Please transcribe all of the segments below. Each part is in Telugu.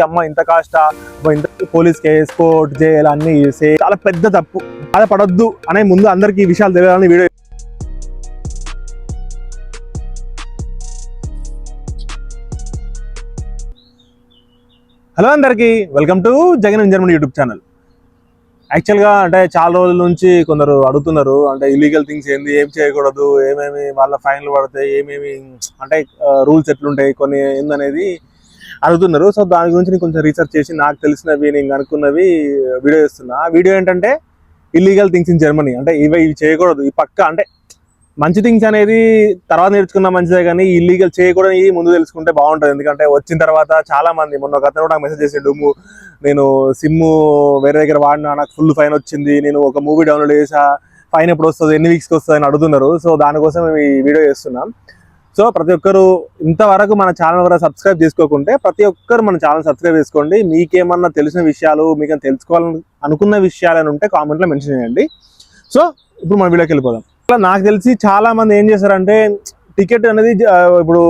అమ్మ ఇంత కాస్టా, ఇంత పోలీస్ కేస్, కోర్ట్, జైలు అన్ని చాలా పెద్ద తప్పు. బాధపడొద్దు అనే ముందు అందరికీ ఈ విషయాలు తెలియాలని వీడియో. హలో అందరికీ, welcome to Jagan in Germany YouTube channel. యాక్చువల్గా అంటే చాలా రోజుల నుంచి కొందరు అడుగుతున్నారు, అంటే ఇల్లీగల్ థింగ్స్ ఏంది, ఏం చేయకూడదు, ఏమేమి వాళ్ళ ఫైన్లు పడతాయి, ఏమేమి అంటే రూల్స్ ఎట్లుంటాయి కొన్ని ఏందనేది అడుగుతున్నారు. సో దాని గురించి నేను కొంచెం రీసెర్చ్ చేసి నాకు తెలిసినవి నేను అనుకున్నవి వీడియో చేస్తున్నా. ఆ వీడియో ఏంటంటే ఇల్లీగల్ థింగ్స్ ఇన్ జర్మనీ, అంటే ఇవి చేయకూడదు, ఈ పక్క అంటే మంచి థింగ్స్ అనేది తర్వాత నేర్చుకున్నా మంచిదే, కానీ ఇల్లీగల్ చేయకూడదు ముందు తెలుసుకుంటే బాగుంటుంది. ఎందుకంటే వచ్చిన తర్వాత చాలా మంది, మొన్న ఒక అతను నాకు మెసేజ్ చేసిండు, నేను సిమ్ వేరే దగ్గర వాడినా, నాకు ఫుల్ ఫైన్ వచ్చింది, నేను ఒక మూవీ డౌన్లోడ్ చేసా, ఫైన్ ఎప్పుడు వస్తుంది, ఎన్ని వీక్స్కి వస్తుంది అని అడుగుతున్నారు. సో దానికోసం మేము ఈ వీడియో చేస్తున్నాం. సో ప్రతి ఒక్కరు ఇంతవరకు మన ఛానల్ వరకు సబ్స్క్రైబ్ చేసుకోకుంటే ప్రతి ఒక్కరు మన ఛానల్ సబ్స్క్రైబ్ చేసుకోండి. మీకేమన్నా తెలిసిన విషయాలు, మీకు తెలుసుకోవాలని అనుకున్న విషయాలు అని ఉంటే కామెంట్లో మెన్షన్ చేయండి. సో ఇప్పుడు మన వీడియోకి వెళ్ళిపోదాం. నాకు తెలిసి చాలా మంది ఏం చేస్తారంటే, టికెట్ అనేది ఇప్పుడు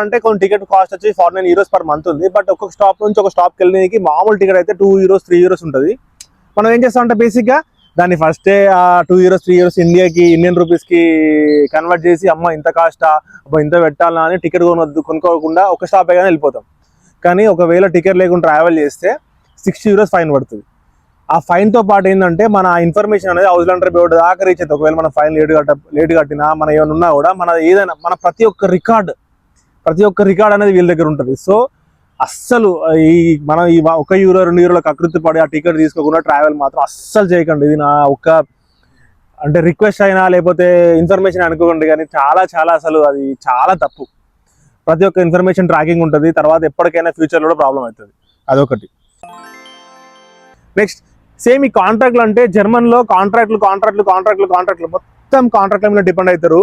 అంటే కొన్ని టికెట్ కాస్ట్ వచ్చి €49 పర్ మంత్ ఉంది. బట్ ఒక్కొక్క స్టాప్ నుంచి ఒక స్టాప్కి వెళ్ళడానికి మామూలు టికెట్ అయితే €2, €3 ఉంటుంది. మనం ఏం చేస్తామంటే బేసిక్గా దాన్ని ఫస్టే ఆ €2, €3 ఇండియన్ రూపీస్కి కన్వర్ట్ చేసి, అమ్మ ఇంత కాస్టా, ఇంత పెట్టాలా అని టికెట్ కొనుక్కోకుండా ఒక స్టాప్ అయినా వెళ్ళిపోతాం. కానీ ఒకవేళ టికెట్ లేకుండా ట్రావెల్ చేస్తే €60 ఫైన్ పడుతుంది. ఆ ఫైన్తో పాటు ఏంటంటే మన ఇన్ఫర్మేషన్ అనేది హౌస్లాండర్ బోర్డు దాకా రీచ్ అవుతుంది. ఒకవేళ మన ఫైన్ లేట్ కట్టినా, మన ఏమైనా ఉన్నా కూడా మన ఏదైనా మన ప్రతి ఒక్క రికార్డ్ అనేది వీళ్ళ దగ్గర ఉంటుంది. సో అస్సలు మనం €1, €2 కకృతి పడి ఆ టికెట్ తీసుకోకుండా ట్రావెల్ మాత్రం అస్సలు చేయకండి. ఇది నా అంటే రిక్వెస్ట్ అయినా లేకపోతే ఇన్ఫర్మేషన్ అనుకోకండి, కానీ చాలా అసలు అది చాలా తప్పు. ప్రతి ఒక్క ఇన్ఫర్మేషన్ ట్రాకింగ్ ఉంటుంది, తర్వాత ఎప్పటికైనా ఫ్యూచర్లో కూడా ప్రాబ్లం అవుతుంది. అదొకటి. నెక్స్ట్ సేమ్ ఈ కాంట్రాక్ట్లు, అంటే జర్మన్లో కాంట్రాక్ట్లు మొత్తం కాంట్రాక్ట్ల మీద డిపెండ్ అవుతారు.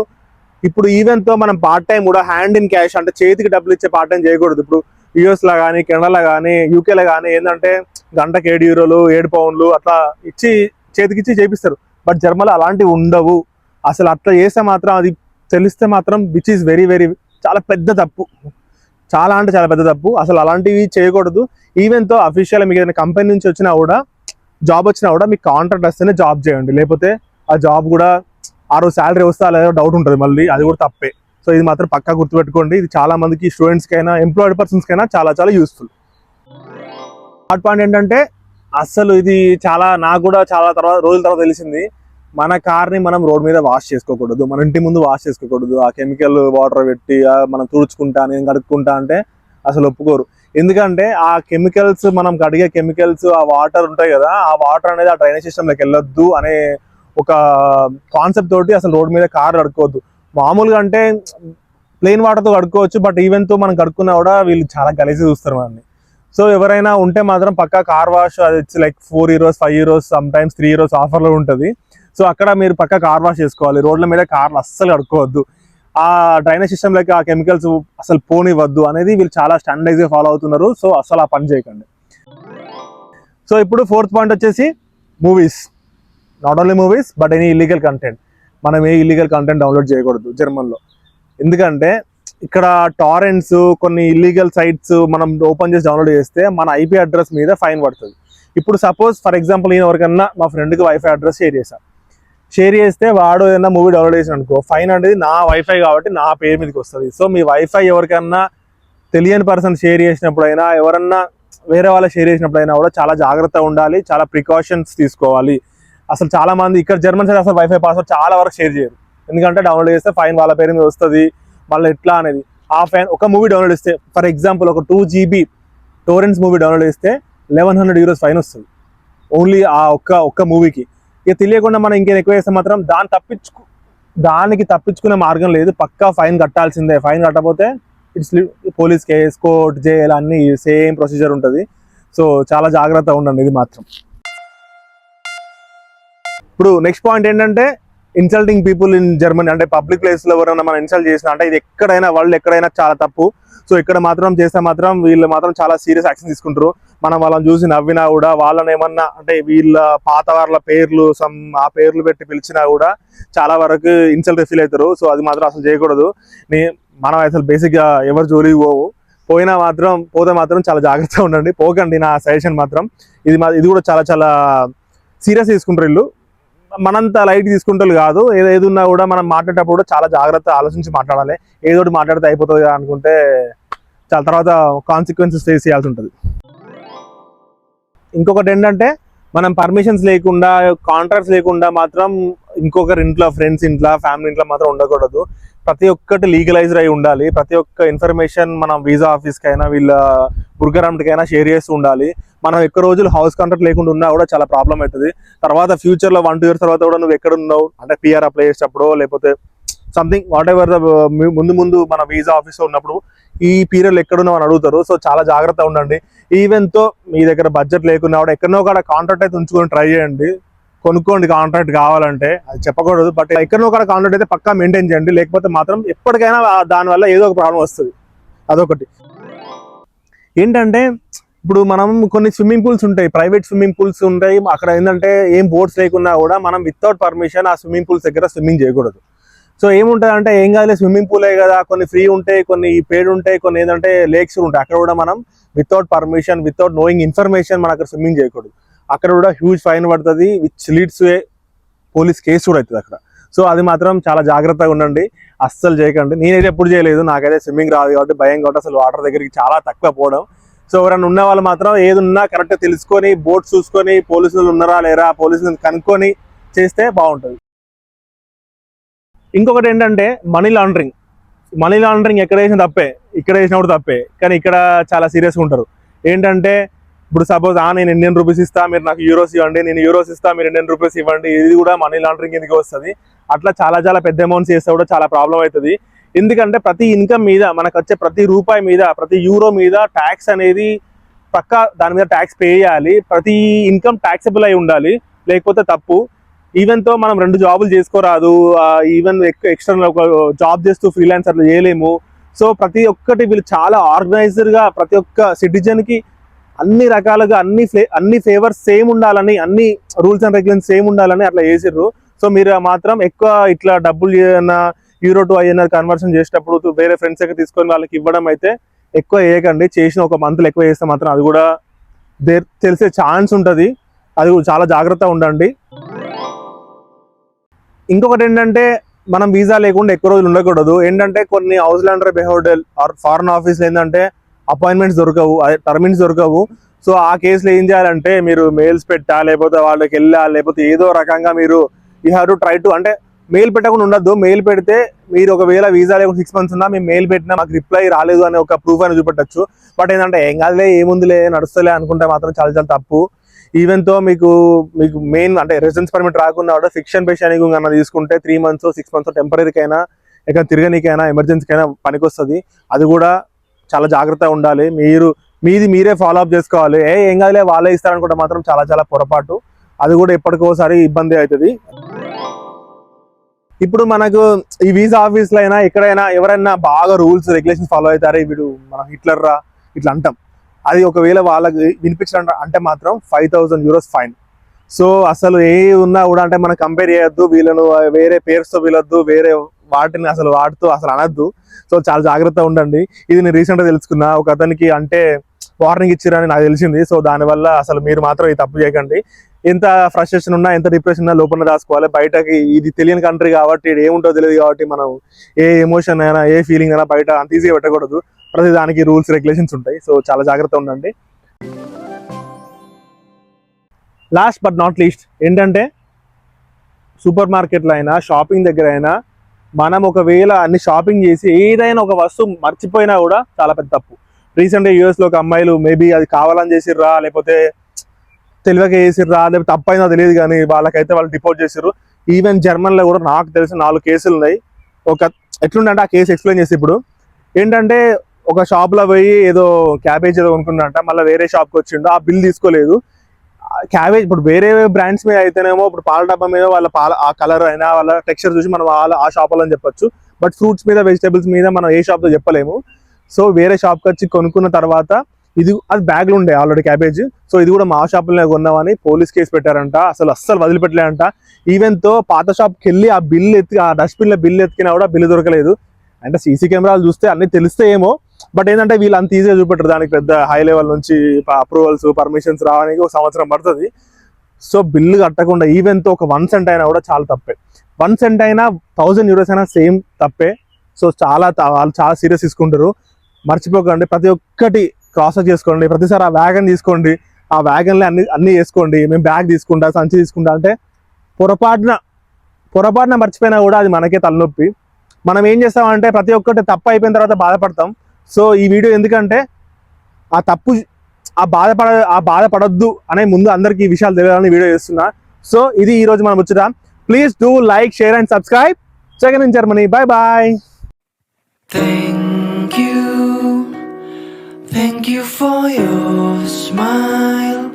ఇప్పుడు ఈవెన్తో మనం పార్ట్ టైం కూడా హ్యాండ్ ఇన్ క్యాష్, అంటే చేతికి డబ్బులు ఇచ్చే పార్ట్ టైం చేయకూడదు. ఇప్పుడు యూఎస్లో కానీ, కెనడాలో కానీ, యూకేలో కానీ ఏంటంటే గంటకి €7, £7 అట్లా ఇచ్చి చేతికిచ్చి చేపిస్తారు. బట్ జర్మన్లో అలాంటివి ఉండవు. అసలు అట్లా చేస్తే మాత్రం, అది తెలిస్తే మాత్రం విచ్ ఈస్ వెరీ చాలా పెద్ద తప్పు. చాలా అంటే చాలా పెద్ద తప్పు. అసలు అలాంటివి చేయకూడదు. ఈవెన్తో అఫీషియల్ మీకు ఏదైనా కంపెనీ నుంచి వచ్చినా కూడా, జాబ్ వచ్చినా కూడా మీకు కాంట్రాక్ట్ వస్తేనే జాబ్ చేయండి. లేకపోతే ఆ జాబ్ కూడా ఆ రోజు శాలరీ వస్తా లేదో డౌట్ ఉంటుంది, మళ్ళీ అది కూడా తప్పే. సో ఇది మాత్రం పక్కా గుర్తుపెట్టుకోండి. ఇది చాలా మందికి, స్టూడెంట్స్కైనా ఎంప్లాయిడ్ పర్సన్స్కైనా చాలా యూస్ఫుల్. థర్డ్ పాయింట్ ఏంటంటే, అసలు ఇది నాకు కూడా చాలా రోజుల తర్వాత తెలిసింది, మన కార్ని మనం రోడ్ మీద వాష్ చేసుకోకూడదు, మన ఇంటి ముందు వాష్ చేసుకోకూడదు. ఆ కెమికల్ వాటర్ పెట్టి మనం తుడుచుకుంటా, నేను కడుక్కుంటా అంటే అసలు ఒప్పుకోరు. ఎందుకంటే ఆ కెమికల్స్, మనం కడిగే కెమికల్స్, ఆ వాటర్ ఉంటాయి కదా, ఆ వాటర్ అనేది ఆ డ్రైనేజ్ సిస్టంలోకి వెళ్ళొద్దు అనే ఒక కాన్సెప్ట్ తోటి అసలు రోడ్ మీద కార్ కడుక్కోవద్దు. మామూలుగా అంటే ప్లెయిన్ వాటర్తో కడుక్కోవచ్చు, బట్ ఈవెన్తో మనం కడుక్కున్నా కూడా వీళ్ళు చాలా గలీజీ చూస్తారు మనల్ని. సో ఎవరైనా ఉంటే మాత్రం పక్కా కార్ వాష్, అది వచ్చి లైక్ €4, €5, సమ్ టైమ్స్ €3 ఆఫర్లో ఉంటుంది. సో అక్కడ మీరు పక్కా కార్ వాష్ చేసుకోవాలి. రోడ్ల మీద కార్లు అస్సలు కడుక్కోవద్దు. ఆ డ్రైనేజ్ సిస్టంలోకి ఆ కెమికల్స్ అసలు పోనివ్వద్దు అనేది వీళ్ళు చాలా స్టాండర్డైజ్గా ఫాలో అవుతున్నారు. సో అసలు ఆ పని చేయకండి. సో ఇప్పుడు ఫోర్త్ పాయింట్ వచ్చేసి movies. Not only movies but any illegal content. మనం ఏ ఇల్లీగల్ కంటెంట్ డౌన్లోడ్ చేయకూడదు జర్మన్లో. ఎందుకంటే ఇక్కడ టారెంట్స్, కొన్ని ఇల్లీగల్ సైట్స్ మనం ఓపెన్ చేసి డౌన్లోడ్ చేస్తే మన IP అడ్రస్ మీద ఫైన్ పడుతుంది. ఇప్పుడు సపోజ్ ఫర్ ఎగ్జాంపుల్, నేను ఎవరికన్నా మా ఫ్రెండ్కి వైఫై అడ్రస్ షేర్ చేస్తే వాడు ఏదైనా మూవీ డౌన్లోడ్ చేసిన అనుకో, ఫైన్ అనేది నా వైఫై కాబట్టి నా పేరు మీదకి వస్తుంది. సో మీ వైఫై ఎవరికన్నా తెలియని పర్సన్ షేర్ చేసినప్పుడైనా, ఎవరన్నా వేరే వాళ్ళ షేర్ చేసినప్పుడైనా కూడా చాలా జాగ్రత్తగా ఉండాలి, చాలా ప్రికాషన్స్ తీసుకోవాలి. అసలు చాలా మంది ఇక్కడ జర్మన్ సైడ్ అసలు వైఫై పాస్వర్డ్ చాలా వరకు షేర్ చేయరు. ఎందుకంటే డౌన్లోడ్ చేస్తే ఫైన్ వాళ్ళ పేరు మీద వస్తుంది, మళ్ళీ ఎట్లా అనేది. ఆ ఫైన్, ఒక మూవీ డౌన్లోడ్ చేస్తే ఫర్ ఎగ్జాంపుల్ ఒక 2 GB టోరెంట్స్ మూవీ డౌన్లోడ్ చేస్తే €1100 ఫైన్ వస్తుంది, ఓన్లీ ఆ ఒక్క మూవీకి. ఇక తెలియకుండా మనం ఇంకేం ఎక్కువ చేస్తే మాత్రం దానికి తప్పించుకునే మార్గం లేదు, పక్కా ఫైన్ కట్టాల్సిందే. ఫైన్ కట్టకపోతే it's police case, court, jail అన్ని సేమ్ ప్రొసీజర్ ఉంటుంది. సో చాలా జాగ్రత్తగా ఉండండి ఇది మాత్రం. ఇప్పుడు నెక్స్ట్ పాయింట్ ఏంటంటే, ఇన్సల్టింగ్ పీపుల్ ఇన్ జర్మనీ. అంటే పబ్లిక్ ప్లేస్లో ఎవరైనా మనం ఇన్సల్ట్ చేసినా, అంటే ఇది ఎక్కడైనా వరల్డ్ ఎక్కడైనా చాలా తప్పు. సో ఇక్కడ మాత్రం చేస్తే మాత్రం వీళ్ళు మాత్రం చాలా సీరియస్ యాక్షన్ తీసుకుంటారు. మనం వాళ్ళని చూసి నవ్వినా కూడా, వాళ్ళని ఏమన్నా అంటే వీళ్ళ పాత వాళ్ళ పేర్లు ఆ పేర్లు పెట్టి పిలిచినా కూడా చాలా వరకు ఇన్సల్ట్ ఫీల్ అవుతారు. సో అది మాత్రం అసలు చేయకూడదు. మనం అసలు బేసిక్గా ఎవరు జోలికి పోవు. పోతే మాత్రం చాలా జాగ్రత్తగా ఉండండి, పోకండి నా సజెషన్ మాత్రం. ఇది కూడా చాలా చాలా సీరియస్ తీసుకుంటారు వీళ్ళు, మనంత లైట్ తీసుకుంటారు కాదు. ఏది ఉన్నా కూడా మనం మాట్లాడేటప్పుడు కూడా చాలా జాగ్రత్త ఆలోచించి మాట్లాడాలి. ఏదోటి మాట్లాడితే అయిపోతుంది అనుకుంటే చాలా తర్వాత కాన్సిక్వెన్సెస్ ఫేస్ చేయాల్సి ఉంటుంది. ఇంకొకటి ఏంటంటే మనం పర్మిషన్స్ లేకుండా, కాంట్రాక్ట్స్ లేకుండా మాత్రం ఇంకొకరి ఇంట్లో, ఫ్రెండ్స్ ఇంట్లో, ఫ్యామిలీ ఇంట్లో మాత్రం ఉండకూడదు. ప్రతి ఒక్కటి లీగలైజ్డ్ అయి ఉండాలి. ప్రతి ఒక్క ఇన్ఫర్మేషన్ మనం వీసా ఆఫీస్కి అయినా వీళ్ళ బుర్గరామ్కైనా షేర్ చేస్తూ ఉండాలి. మనం ఎక్కువ రోజులు హౌస్ కాంట్రాక్ట్ లేకుండా ఉన్నా కూడా చాలా ప్రాబ్లం అవుతుంది. తర్వాత ఫ్యూచర్లో 1-2 years తర్వాత కూడా నువ్వు ఎక్కడ ఉన్నావు అంటే పిఆర్ అప్లై చేసేటప్పుడు లేకపోతే సంథింగ్ వాట్ ఎవర్ ముందు మన వీసా ఆఫీస్లో ఉన్నప్పుడు ఈ పీరియడ్లో ఎక్కడున్నావు అని అడుగుతారు. సో చాలా జాగ్రత్త ఉండండి. ఈవెన్తో మీ దగ్గర బడ్జెట్ లేకున్నా కూడా ఎక్కడో కూడా కాంట్రాక్ట్ అయితే ఉంచుకొని ట్రై చేయండి. కొనుక్కోండి కాంట్రాక్ట్ కావాలంటే, అది చెప్పకూడదు. బట్ ఎక్కడో కూడా కాంట్రాక్ట్ అయితే పక్కా మెయింటైన్ చేయండి, లేకపోతే మాత్రం ఎప్పటికైనా దానివల్ల ఏదో ఒక ప్రాబ్లం వస్తుంది. అదొకటి. ఏంటంటే ఇప్పుడు మనం కొన్ని స్విమ్మింగ్ పూల్స్ ఉంటాయి, ప్రైవేట్ స్విమ్మింగ్ పూల్స్ ఉంటాయి. అక్కడ ఏంటంటే ఏం బోట్స్ లేకున్నా కూడా మనం వితౌట్ పర్మిషన్ ఆ స్విమ్మింగ్ పూల్స్ దగ్గర స్విమ్మింగ్ చేయకూడదు. సో ఏముంటుంది అంటే ఏం కాదు స్విమ్మింగ్ పూలే కదా, కొన్ని ఫ్రీ ఉంటాయి, కొన్ని పేడ్ ఉంటాయి, కొన్ని ఏంటంటే లేక్స్ ఉంటాయి. అక్కడ కూడా మనం without permission, without knowing information మనం అక్కడ స్విమ్మింగ్ చేయకూడదు. అక్కడ కూడా హ్యూజ్ ఫైన్ పడుతుంది, విచ్ లీడ్స్ పోలీస్ కేసు కూడా అవుతుంది అక్కడ. సో అది మాత్రం చాలా జాగ్రత్తగా ఉండండి, అస్సలు చేయకండి. నేనైతే ఎప్పుడు చేయలేదు, నాకైతే స్విమ్మింగ్ రాదు కాబట్టి భయం కాబట్టి అసలు వాటర్ దగ్గరికి చాలా తక్కువ పోవడం. సో ఎవరైనా ఉన్న వాళ్ళు మాత్రం ఏది ఉన్నా కరెక్ట్గా తెలుసుకొని, బోట్ చూసుకొని, పోలీసులు ఉన్నారా లేరా పోలీసులను కనుక్కొని చేస్తే బాగుంటుంది. ఇంకొకటి ఏంటంటే మనీ లాండరింగ్ ఎక్కడ వేసిన తప్పే, ఇక్కడ వేసినప్పుడు తప్పే, కానీ ఇక్కడ చాలా సీరియస్గా ఉంటారు. ఏంటంటే ఇప్పుడు సపోజ్ నేను ఇండియన్ రూపీస్ ఇస్తా, మీరు నాకు యూరోస్ ఇవ్వండి, నేను యూరోస్ ఇస్తా, మీరు ఇండియన్ రూపీస్ ఇవ్వండి, ఇది కూడా మనీ లాండరింగ్ కిందకి వస్తుంది. అట్లా చాలా చాలా పెద్ద అమౌంట్స్ చేస్తే కూడా చాలా ప్రాబ్లం అవుతుంది. ఎందుకంటే ప్రతి ఇన్కమ్ మీద, మనకు వచ్చే ప్రతి రూపాయి మీద, ప్రతి యూరో మీద ట్యాక్స్ అనేది పక్కా దాని మీద ట్యాక్స్ పే చేయాలి. ప్రతి ఇన్కమ్ ట్యాక్సబుల్ అయి ఉండాలి, లేకపోతే తప్పు. ఈవెన్తో మనం 2 జాబులు చేసుకోరాదు, ఈవెన్ ఎక్స్టర్నల్ ఒక జాబ్ చేస్తూ ఫ్రీలాన్సర్లు చేయలేము. సో ప్రతి ఒక్కటి వీళ్ళు చాలా ఆర్గనైజర్గా ప్రతి ఒక్క సిటిజన్కి అన్ని రకాలుగా అన్ని ఫేవర్స్ సేమ్ ఉండాలని, అన్ని రూల్స్ అండ్ రెగ్యులేషన్స్ సేమ్ ఉండాలని అట్లా చేసిర్రు. సో మీరు మాత్రం ఎక్కువ ఇట్లా డబ్బులు ఏదైనా యూరో టు INR కన్వర్షన్ చేసేటప్పుడు వేరే ఫ్రెండ్స్ దగ్గర తీసుకొని వాళ్ళకి ఇవ్వడం అయితే ఎక్కువ చేయకండి. చేసిన ఒక మంత్లో ఎక్కువ చేస్తే మాత్రం అది కూడా తెలిసే ఛాన్స్ ఉంటుంది, అది చాలా జాగ్రత్తగా ఉండండి. ఇంకొకటి ఏంటంటే మనం వీసా లేకుండా ఎక్కువ రోజులు ఉండకూడదు. ఏంటంటే కొన్ని హౌస్ ల్యాండర్ బిహేవియర్ ఆర్ ఫారెన్ ఆఫీస్ ఏంటంటే అపాయింట్మెంట్స్ దొరకవు, టర్మిన్స్ దొరకవు. సో ఆ కేసులో ఏం చేయాలంటే మీరు మెయిల్స్ పెట్టా, లేకపోతే వాళ్ళకి వెళ్ళా, లేకపోతే ఏదో రకంగా మీరు you have to try to, అంటే మెయిల్ పెట్టకుండా ఉండద్దు. మెయిల్ పెడితే మీరు ఒకవేళ వీసా లేకుండా 6 months ఉన్నా మేము మెయిల్ పెట్టినా మాకు రిప్లై రాలేదు అనే ఒక ప్రూఫ్ అయినా చూపెట్టచ్చు. బట్ ఏంటంటే ఏం కాదులే, ఏముందిలే, నడుస్తలే అనుకుంటే మాత్రం చాలా చాలా తప్పు. ఈవెన్తో మీకు మెయిన్ అంటే రెసిడెన్స్ పర్మిట్ రాకుండా కూడా ఫిక్షన్ బేషనింగ్ అన్న తీసుకుంటే 3 months 6 months టెంపరీకైనా ఎక్కడ తిరగనికైనా ఎమర్జెన్సీకైనా పనికొస్తుంది. అది కూడా చాలా జాగ్రత్తగా ఉండాలి. మీరే ఫాలో అప్ చేసుకోవాలి. ఏం కాదులే వాళ్ళే ఇస్తారనుకుంటే మాత్రం చాలా చాలా పొరపాటు, అది కూడా ఎప్పటికోసారి ఇబ్బంది అవుతుంది. ఇప్పుడు మనకు ఈ వీసా ఆఫీస్లో అయినా ఎక్కడైనా ఎవరైనా బాగా రూల్స్ రెగ్యులేషన్స్ ఫాలో అవుతారు, వీడు మన హిట్లర్ రా ఇట్లా అంటాం. అది ఒకవేళ వాళ్ళకి వినిపించడం అంటే మాత్రం 5,000 euros ఫైన్. సో అసలు ఏ ఉన్నా కూడా అంటే మనం కంపేర్ చేయొద్దు, వీళ్ళను వేరే పేర్స్తో వీలొద్దు, వేరే వాటిని అసలు వాడుతూ అసలు అనద్దు. సో చాలా జాగ్రత్తగా ఉండండి. ఇది నేను రీసెంట్గా తెలుసుకున్నా, ఒక అతనికి అంటే వార్నింగ్ ఇచ్చిరని నాకు తెలిసింది. సో దానివల్ల అసలు మీరు మాత్రం ఈ తప్పు చేయకండి. ఎంత ఫ్రస్ట్రేషన్ ఉన్నా, ఎంత డిప్రెషన్ ఉన్నా లోపల రాసుకోవాలి. బయటకి ఇది తెలియని కంట్రీ కాబట్టి, ఇది ఏముంటో తెలియదు కాబట్టి మనం ఏ ఎమోషన్ అయినా ఏ ఫీలింగ్ అయినా బయట అంత ఈజీగా పెట్టకూడదు. ప్రతి దానికి రూల్స్ రెగ్యులేషన్స్ ఉంటాయి. సో చాలా జాగ్రత్తగా ఉండండి. లాస్ట్ బట్ నాట్ లీస్ట్ ఏంటంటే సూపర్ మార్కెట్లో అయినా షాపింగ్ దగ్గర అయినా మనం ఒకవేళ అన్ని షాపింగ్ చేసి ఏదైనా ఒక వస్తువు మర్చిపోయినా కూడా చాలా పెద్ద తప్పు. రీసెంట్గా US లో ఒక అమ్మాయిలు మేబీ అది కావాలని చేసిర్రా, లేకపోతే తెలియక చేసిర్రా, లేకపోతే తప్పైనా తెలియదు, కానీ వాళ్ళకైతే వాళ్ళు డిపోర్ట్ చేసిర్రు. ఈవెన్ జర్మన్లో కూడా నాకు తెలిసి 4 కేసులు ఉన్నాయి. ఎట్లుందంటే ఆ కేసు ఎక్స్ప్లెయిన్ చేసి, ఇప్పుడు ఏంటంటే ఒక షాప్లో పోయి ఏదో క్యాబేజ్ ఏదో కొనుక్కున్నట్ట, మళ్ళీ వేరే షాప్కి వచ్చిండు, ఆ బిల్ తీసుకోలేదు. క్యాబేజ్ ఇప్పుడు వేరే బ్రాండ్స్ మీద అయితేనేమో ఇప్పుడు పాల డబ్బా మీద వాళ్ళ ఆ కలర్ అయినా వాళ్ళ టెక్స్చర్ చూసి మనం ఆ షాప్ అని చెప్పొచ్చు. బట్ ఫ్రూట్స్ మీద, వెజిటేబుల్స్ మీద మనం ఏ షాప్లో చెప్పలేము. సో వేరే షాప్కి వచ్చి కొనుక్కున్న తర్వాత అది బ్యాగ్లో ఉండే ఆల్రెడీ క్యాబేజ్. సో ఇది కూడా మా షాపులోనే కొన్నామని పోలీస్ కేసు పెట్టారంట. అస్సలు వదిలిపెట్టలేదంట. ఈవెన్తో పాత షాప్కి వెళ్ళి ఆ డస్ట్బిన్లో బిల్ ఎత్తికినా కూడా బిల్లు దొరకలేదు. అంటే సీసీ కెమెరాలు చూస్తే అన్ని తెలిస్తే ఏమో, బట్ ఏంటంటే వీళ్ళు అంత ఈజీగా చూపెట్టరు, దానికి పెద్ద హై లెవెల్ నుంచి అప్రూవల్స్ పర్మిషన్స్ రావడానికి 1 సంవత్సరం పడుతుంది. సో బిల్లు కట్టకుండా ఈవెన్తో ఒక 1 సెంట్ అయినా కూడా చాలా తప్పే. 1 సెంట్ అయినా 1000 euros అయినా సేమ్ తప్పే. సో వాళ్ళు చాలా సీరియస్ తీసుకుంటారు. మర్చిపోకండి, ప్రతి ఒక్కటి క్రాస్ చెక్ చేసుకోండి. ప్రతిసారి ఆ వ్యాగన్ తీసుకోండి, ఆ వ్యాగన్లో అన్ని వేసుకోండి. మేము బ్యాగ్ తీసుకుంటా, సంచి తీసుకుంటా అంటే పొరపాటున మర్చిపోయినా కూడా అది మనకే తలనొప్పి. మనం ఏం చేస్తామంటే ప్రతి ఒక్కటి తప్పు అయిపోయిన తర్వాత బాధపడతాం. సో ఈ వీడియో ఎందుకంటే ఆ బాధపడొద్దు అనే ముందు అందరికీ ఈ విషయాలు తెలియాలని వీడియో చేస్తున్నా. సో ఇది ఈ రోజు మనం వచ్చుదా. Please do like, share and subscribe. Check in Germany. Bye bye. Thank you for your smile.